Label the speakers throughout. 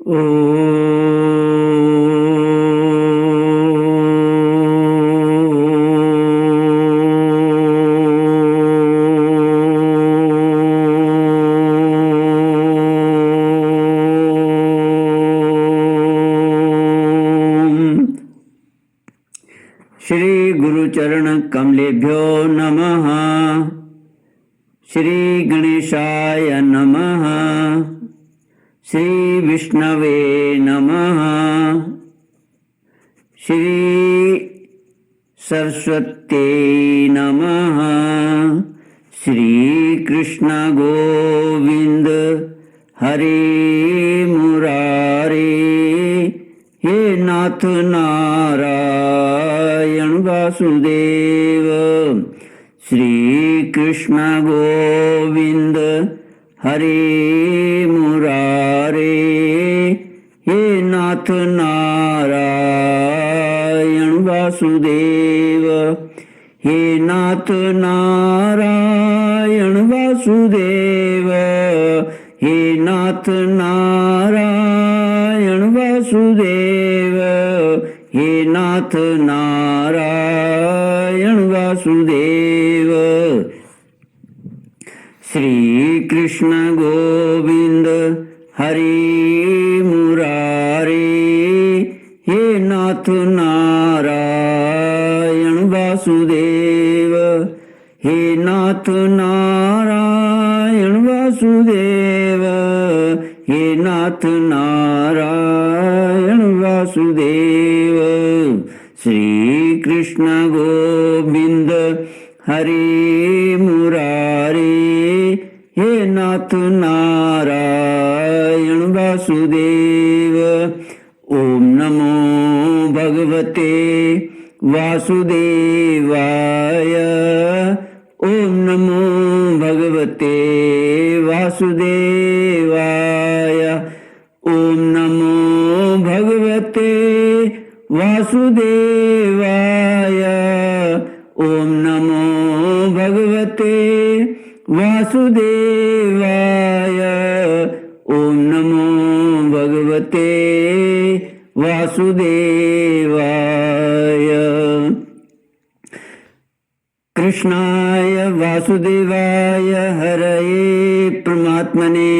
Speaker 1: श्री गुरुचरण कमलेभ्यो नमः। श्री गणेशाय नमः। श्री विष्णवे नमः। श्री सरस्वत्यै नमः। श्री कृष्ण गोविंद हरे मुरारे। हे नाथ नारायण वासुदेव। श्री कृष्ण गोविंद हरे मुरारे। हे नाथ नारायण वासुदेव। हे नाथ नारायण वासुदेव। हे नाथ नारायण वासुदेव। हे नाथ नारायण वासुदेव। श्री कृष्ण गोविंद हरे मुरारे। हे नाथ नारायण वासुदेव। हे नाथ नारायण वासुदेव। हे नाथ नारायण वासुदेव। श्री कृष्ण गोविंद हरे मुरारे। हे नाथ नारायण वासुदेव। ओम नमो भगवते वासुदेवाय। ओम नमो भगवते वासुदेवाय। ओम नमो भगवते वासुदेवाय। ओम नमो भगवते वासुदेवाय। ओम नमो भगवते वासुदेवाय। कृष्णाय वासुदेवाय हरये परमात्मने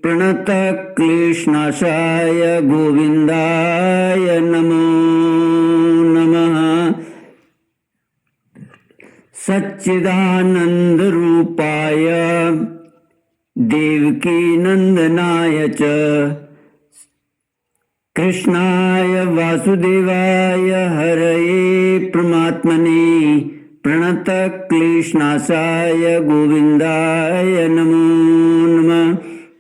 Speaker 1: प्रणतक्लेशनाशाय गोविन्दाय नमो नमः। सच्चिदानन्दरूपाय देवकीनन्दनाय च कृष्णाय वासुदेवाय हरये परमात्मने प्रणतक्लेशनाशाय गोविन्दाय नमो नमः।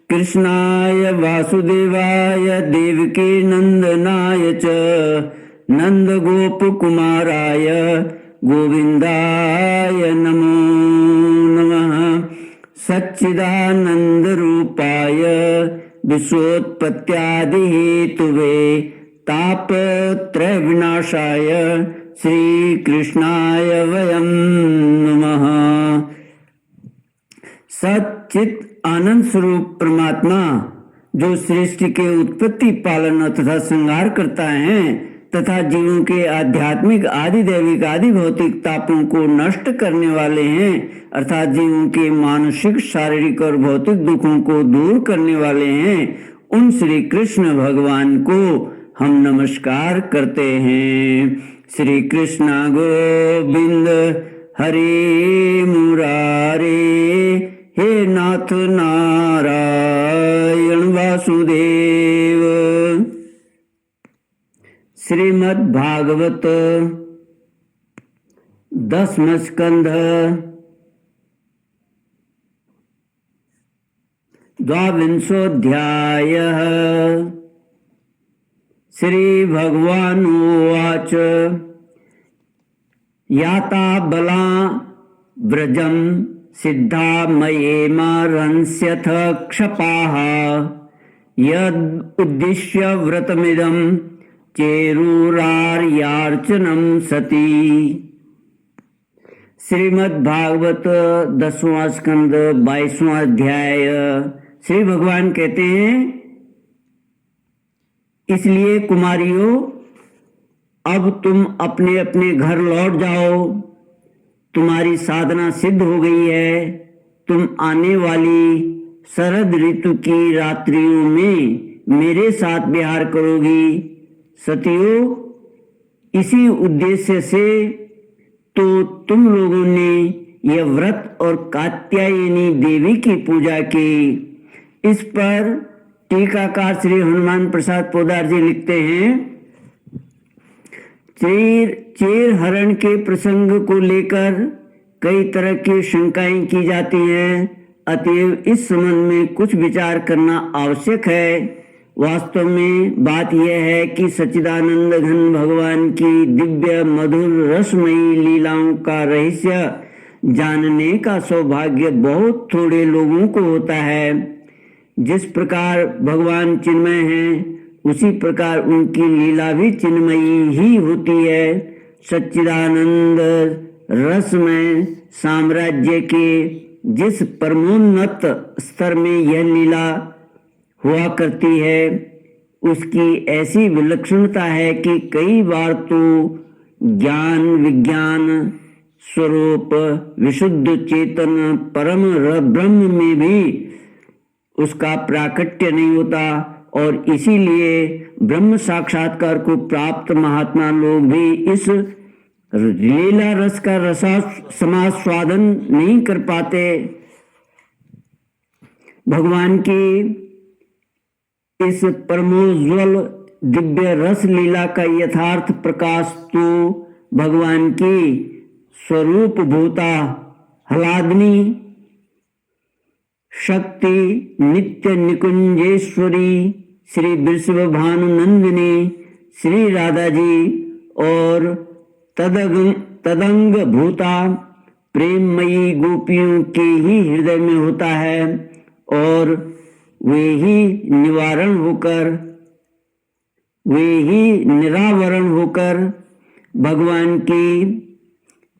Speaker 1: कृष्णाय वासुदेवाय देवकीनन्दनाय च नन्दगोपकुमाराय गोविन्दाय नमो नमः। सच्चिदानन्दरूपाय विश्वोत्पत्त्यादिहेतुवे तापत्रयविनाशाय श्रीकृष्णाय वयं नमः। सच्चित आनंद स्वरूप परमात्मा जो सृष्टि के उत्पत्ति पालन तथा संहार करता है तथा जीवों के आध्यात्मिक आदि दैविक आदि भौतिक तापों को नष्ट करने वाले हैं अर्थात जीवों के मानसिक शारीरिक और भौतिक दुखों को दूर करने वाले हैं, उन श्री कृष्ण भगवान को हम नमस्कार करते हैं। श्री कृष्ण गोविंद हरे मुरारे। हे नाथ नारायण वासुदेव। श्रीमद् भागवत 10वां स्कंध 22वाध्यायः। श्री भगवानुवाच याता बला व्रजं सिद्धा मयेमारंस्यथ क्षपाः यद् उद्दिश्य व्रतमिदं चेरुरार्यार्चनं सति। श्रीमद् भागवत 10वां स्कंद 22वां अध्याय। श्री भगवान कहते हैं इसलिए कुमारियों, अब तुम अपने अपने घर लौट जाओ। तुम्हारी साधना सिद्ध हो गई है। तुम आने वाली शरद ऋतु की रात्रियों में मेरे साथ विहार करोगी। सतियों, इसी उद्देश्य से तो तुम लोगों ने यह व्रत और कात्यायनी देवी की पूजा की। इस पर टीकाकार श्री हनुमान प्रसाद पोद्दार जी लिखते हैं, चेर हरण के प्रसंग को लेकर कई तरह की शंकाएं की जाती हैं, अतएव इस संबंध में कुछ विचार करना आवश्यक है। वास्तव में बात यह है कि सच्चिदानंद घन भगवान की दिव्य मधुर रसमयी लीलाओं का रहस्य जानने का सौभाग्य बहुत थोड़े लोगों को होता है। जिस प्रकार भगवान चिन्मय हैं, उसी प्रकार उनकी लीला भी चिन्मयी ही होती है। सच्चिदानंद रसमय साम्राज्य के जिस परमोन्नत स्तर में यह लीला हुआ करती है, उसकी ऐसी विलक्षणता है कि कई बार तो ज्ञान विज्ञान स्वरूप विशुद्ध चेतन परम ब्रह्म में भी उसका प्राकट्य नहीं होता, और इसीलिए ब्रह्म साक्षात्कार को प्राप्त महात्मा लोग भी इस लीला रस का समास्वादन नहीं कर पाते। भगवान की इस परमोज्वल दिव्य रस लीला का यथार्थ प्रकाश तो भगवान की स्वरूप भूता हलादनी शक्ति नित्य निकुंजेश्वरी श्री वृषभ भानुनंदिनी श्री राधा जी और तदंग भूता प्रेममयी गोपियों के ही हृदय में होता है, और वे ही निरावरण होकर भगवान की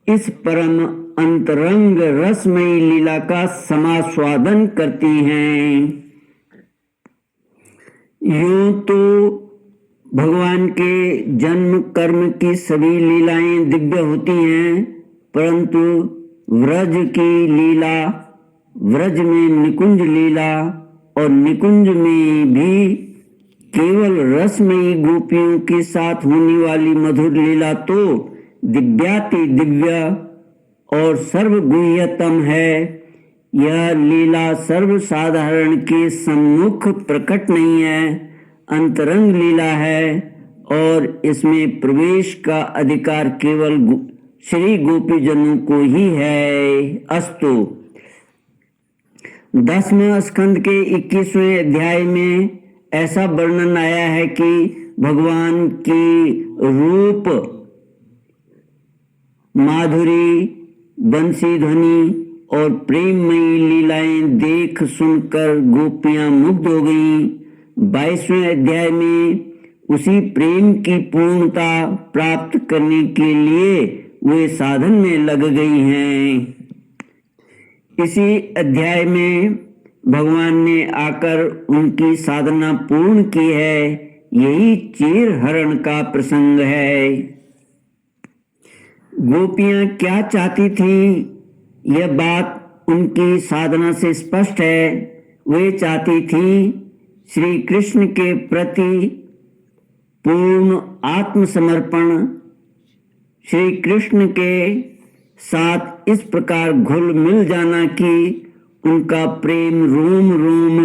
Speaker 1: इस परम अंतरंग रसमयी लीला का समास्वादन करती हैं। यूं तो भगवान के जन्म कर्म की सभी लीलाएं दिव्य होती हैं, परंतु व्रज की लीला, व्रज में निकुंज लीला और निकुंज में भी केवल रसमयी गोपियों के साथ होने वाली मधुर लीला तो दिव्याति दिव्य और सर्वगुह्यतम है। यह लीला सर्वसाधारण के सम्मुख प्रकट नहीं है, अंतरंग लीला है, और इसमें प्रवेश का अधिकार केवल श्री गोपीजनों को ही है। अस्तु। 10वें स्कंद के 21वें अध्याय में ऐसा वर्णन आया है कि भगवान की रूप माधुरी, बंसी ध्वनि और प्रेममयी लीलाएं देख सुनकर गोपियां मुग्ध हो गईं। 22वें अध्याय में उसी प्रेम की पूर्णता प्राप्त करने के लिए वे साधन में लग गई हैं। इसी अध्याय में भगवान ने आकर उनकी साधना पूर्ण की है। यही चीर हरण का प्रसंग है। गोपियां क्या चाहती थीं, यह बात उनकी साधना से स्पष्ट है। वे चाहती थीं श्री कृष्ण के प्रति पूर्ण आत्मसमर्पण, श्री कृष्ण के साथ इस प्रकार घुल मिल जाना कि उनका प्रेम रोम रोम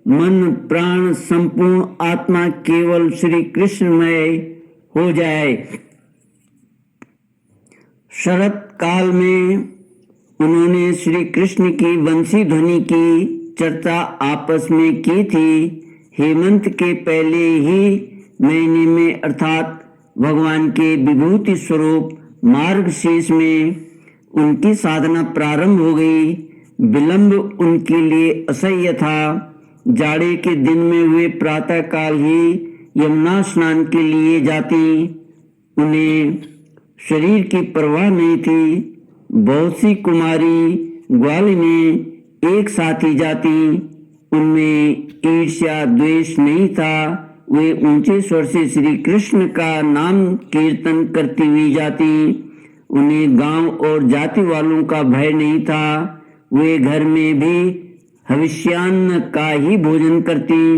Speaker 1: मन प्राण संपूर्ण आत्मा केवल श्री कृष्णमय हो जाए। शरत काल में उन्होंने श्री कृष्ण की बंसी ध्वनि की चर्चा आपस में की थी। हेमंत के पहले ही महीने में अर्थात भगवान के विभूति स्वरूप मार्गशीर्ष में उनकी साधना प्रारंभ हो गई। विलंब उनके लिए असह्य था। जाड़े के दिन में वे प्रातः काल ही यमुना स्नान के लिए जाती। उन्हें शरीर की परवाह नहीं थी। बहुत सी कुमारी ग्वालिनी एक साथ ही जाती। उनमें ईर्ष्या द्वेष नहीं था। वे ऊंचे स्वर से श्री कृष्ण का नाम कीर्तन करती हुई जाती। उन्हें गांव और जाति वालों का भय नहीं था। वे घर में भी हविष्यान्न का ही भोजन करती।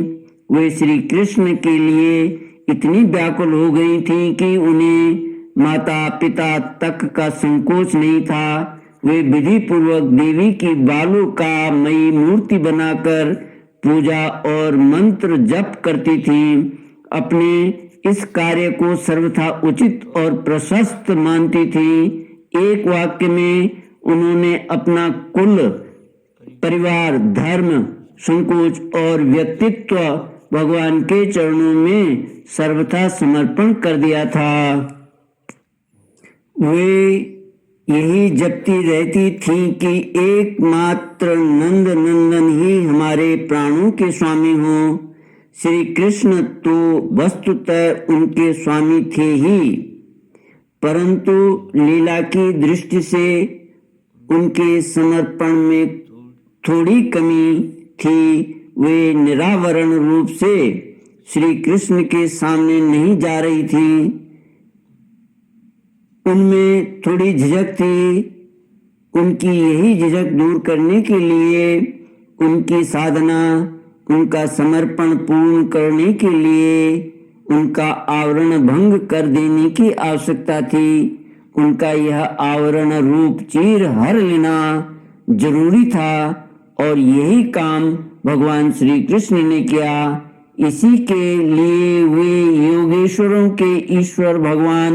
Speaker 1: वे श्री कृष्ण के लिए इतनी व्याकुल हो गई थी कि उन्हें माता पिता तक का संकोच नहीं था। वे विधि पूर्वक देवी की बालू का मई मूर्ति बनाकर पूजा और मंत्र जप करती थी। अपने इस कार्य को सर्वथा उचित और प्रशस्त मानती थी। एक वाक्य में उन्होंने अपना कुल, परिवार, धर्म, संकोच और व्यक्तित्व भगवान के चरणों में सर्वथा समर्पण कर दिया था। वे यही जपती रहती थी कि एकमात्र नंद नंदन ही हमारे प्राणों के स्वामी हों। श्री कृष्ण तो वस्तुतः उनके स्वामी थे ही, परंतु लीला की दृष्टि से उनके समर्पण में थोड़ी कमी थी। वे निरावरण रूप से श्री कृष्ण के सामने नहीं जा रही थी। उनमें थोड़ी झिझक थी। उनकी यही झिझक दूर करने के लिए उनकी साधना, उनका समर्पण पूर्ण करने के लिए उनका आवरण भंग कर देने की आवश्यकता थी। उनका यह आवरण रूप चीर हर लेना जरूरी था और यही काम भगवान श्री कृष्ण ने किया। इसी के लिए वे योगेश्वरों के ईश्वर भगवान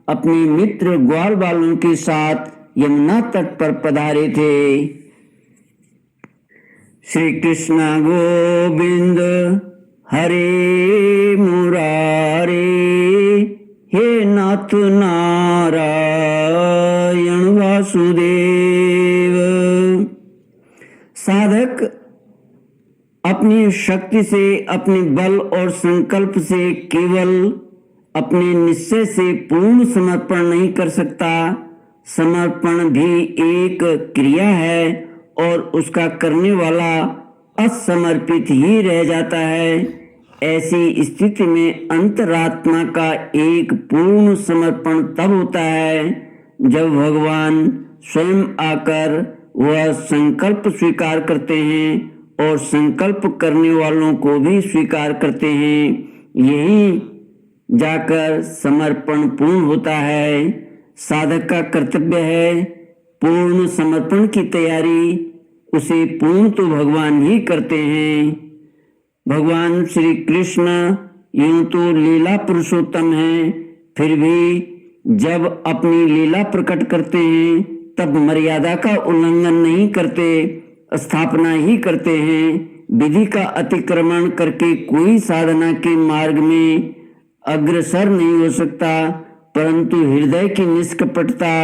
Speaker 1: अपने मित्र ग्वाल बालों के साथ यमुना तट पर पधारे थे। श्री कृष्ण गोविंद हरे मुरारे, हे नाथ नारायण वासुदेव। साधक अपनी शक्ति से, अपने बल और संकल्प से, केवल अपने निश्चय से पूर्ण समर्पण नहीं कर सकता। समर्पण भी एक क्रिया है और उसका करने वाला असमर्पित ही रह जाता है। ऐसी स्थिति में अंतरात्मा का एक पूर्ण समर्पण तब होता है जब भगवान स्वयं आकर वह संकल्प स्वीकार करते हैं और संकल्प करने वालों को भी स्वीकार करते हैं। यही जाकर समर्पण पूर्ण होता है। साधक का कर्तव्य है पूर्ण समर्पण की तैयारी। उसे पूर्ण तो भगवान ही करते हैं। भगवान श्री कृष्ण यूं तो लीला पुरुषोत्तम हैं, फिर भी जब अपनी लीला प्रकट करते हैं तब मर्यादा का उल्लंघन नहीं करते, स्थापना ही करते हैं। विधि का अतिक्रमण करके कोई साधना के मार्ग में अग्रसर नहीं हो सकता, परंतु हृदय की निष्कपटता,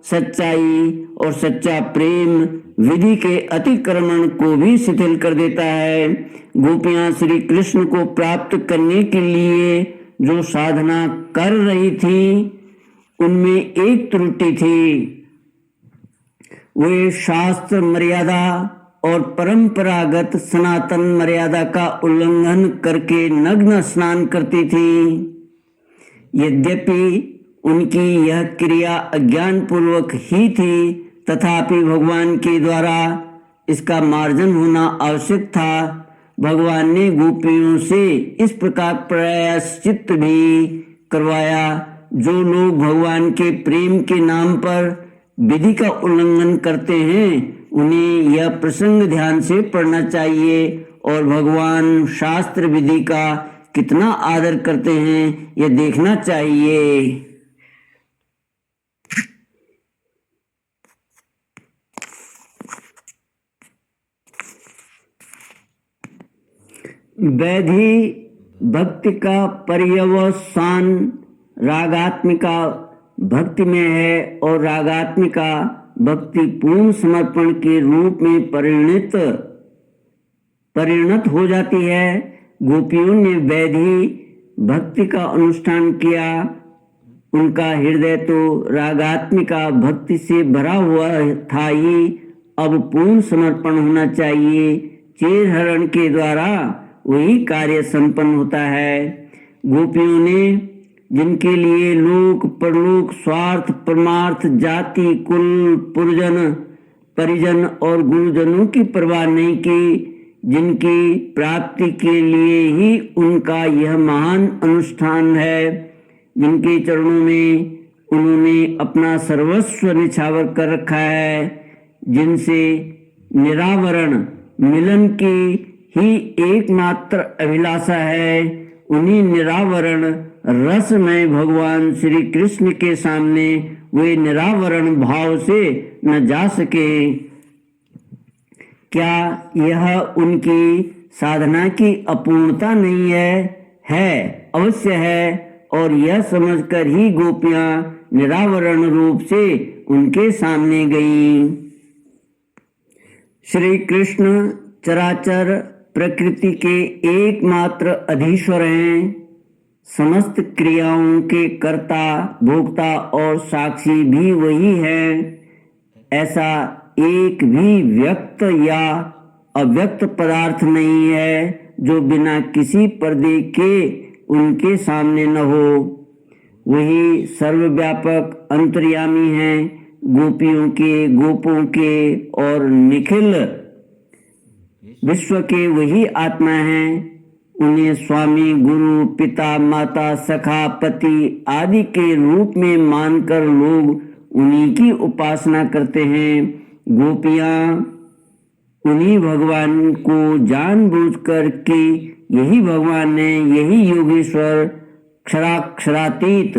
Speaker 1: सच्चाई और सच्चा प्रेम विधि के अतिक्रमण को भी शिथिल कर देता है। गोपियां श्री कृष्ण को प्राप्त करने के लिए जो साधना कर रही थी उनमें एक त्रुटि थी। वे शास्त्र मर्यादा और परंपरागत सनातन मर्यादा का उल्लंघन करके नग्न स्नान करती थी। यद्यपि उनकी यह क्रिया अज्ञान पूर्वक ही थी, तथापि भगवान के द्वारा इसका मार्जन होना आवश्यक था। भगवान ने गोपियों से इस प्रकार प्रायश्चित भी करवाया। जो लोग भगवान के प्रेम के नाम पर विधि का उल्लंघन करते हैं उन्हें यह प्रसंग ध्यान से पढ़ना चाहिए और भगवान शास्त्र विधि का कितना आदर करते हैं यह देखना चाहिए। वैधि भक्ति का पर्यवसान रागात्मिका भक्ति में है और रागात्मिका भक्ति पूर्ण समर्पण के रूप में परिणत हो जाती है। गोपियों ने वैधि भक्ति का अनुष्ठान किया। उनका हृदय तो रागात्मिका भक्ति से भरा हुआ था ही, अब पूर्ण समर्पण होना चाहिए। चेर हरण के द्वारा वही कार्य संपन्न होता है। गोपियों ने जिनके लिए लोक परलोक स्वार्थ परमार्थ जाति कुल परिजन और गुरुजनों की परवाह नहीं की, जिनकी प्राप्ति के लिए ही उनका यह महान अनुष्ठान है, जिनके चरणों में उन्होंने अपना सर्वस्व निछावर कर रखा है, जिनसे निरावरण मिलन की ही एकमात्र अभिलाषा है, उन्हीं निरावरण रसमय भगवान श्री कृष्ण के सामने वे निरावरण भाव से न जा सके। क्या यह उनकी साधना की अपूर्णता नहीं है? अवश्य है। और यह समझकर ही गोपियां निरावरण रूप से उनके सामने गईं। श्री कृष्ण चराचर प्रकृति के एकमात्र अधीश्वर हैं। समस्त क्रियाओं के कर्ता भोक्ता और साक्षी भी वही हैं। ऐसा एक भी व्यक्त या अव्यक्त पदार्थ नहीं है जो बिना किसी पर्दे के उनके सामने न हो। वही सर्वव्यापक अंतर्यामी हैं, गोपियों के गोपों के और निखिल विश्व के वही आत्मा हैं। उन्हें स्वामी गुरु पिता माता सखा पति आदि के रूप में मानकर लोग उन्हीं की उपासना करते हैं। गोपियां उन्हीं भगवान को जानबूझकर कि यही भगवान है, यही योगेश्वर क्षराक्षरातीत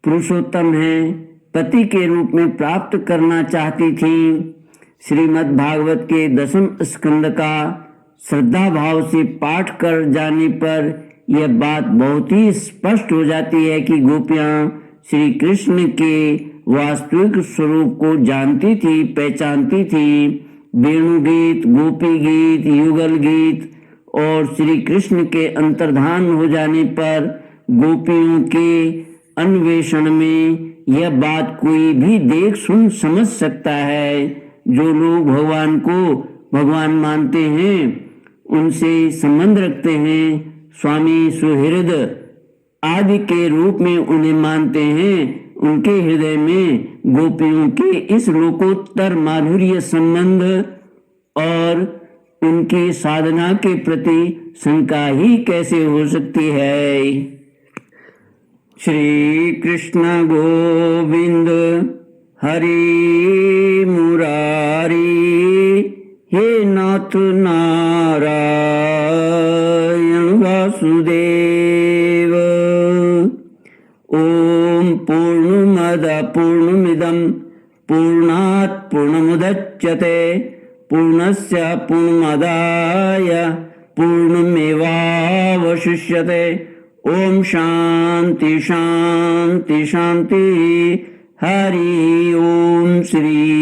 Speaker 1: पुरुषोत्तम है, पति के रूप में प्राप्त करना चाहती थी। श्रीमद् भागवत के 10वें स्कंद का श्रद्धा भाव से पाठ कर जाने पर यह बात बहुत ही स्पष्ट हो जाती है कि गोपियां श्री कृष्ण के वास्तविक स्वरूप को जानती थी, पहचानती थी। वेणुगीत, गोपी गीत, युगल गीत और श्री कृष्ण के अंतर्धान हो जाने पर गोपियों के अन्वेषण में यह बात कोई भी देख सुन समझ सकता है। जो लोग भगवान को भगवान मानते हैं, उनसे संबंध रखते हैं, स्वामी सुहृद आदि के रूप में उन्हें मानते हैं, उनके हृदय में गोपियों के इस लोकोत्तर माधुर्य संबंध और उनकी साधना के प्रति शंका ही कैसे हो सकती है। श्री कृष्ण गोविंद हरि मुरारी, हे नाथ नारायण वासुदेव। ओम पूर्णमद पूर्णमिदं पूर्णात् पूर्णमुदच्यते पूर्णस्य पूर्णमादाय पूर्णमेवावशिष्यते। ओम शांति शांति शांति। हरि ओम श्री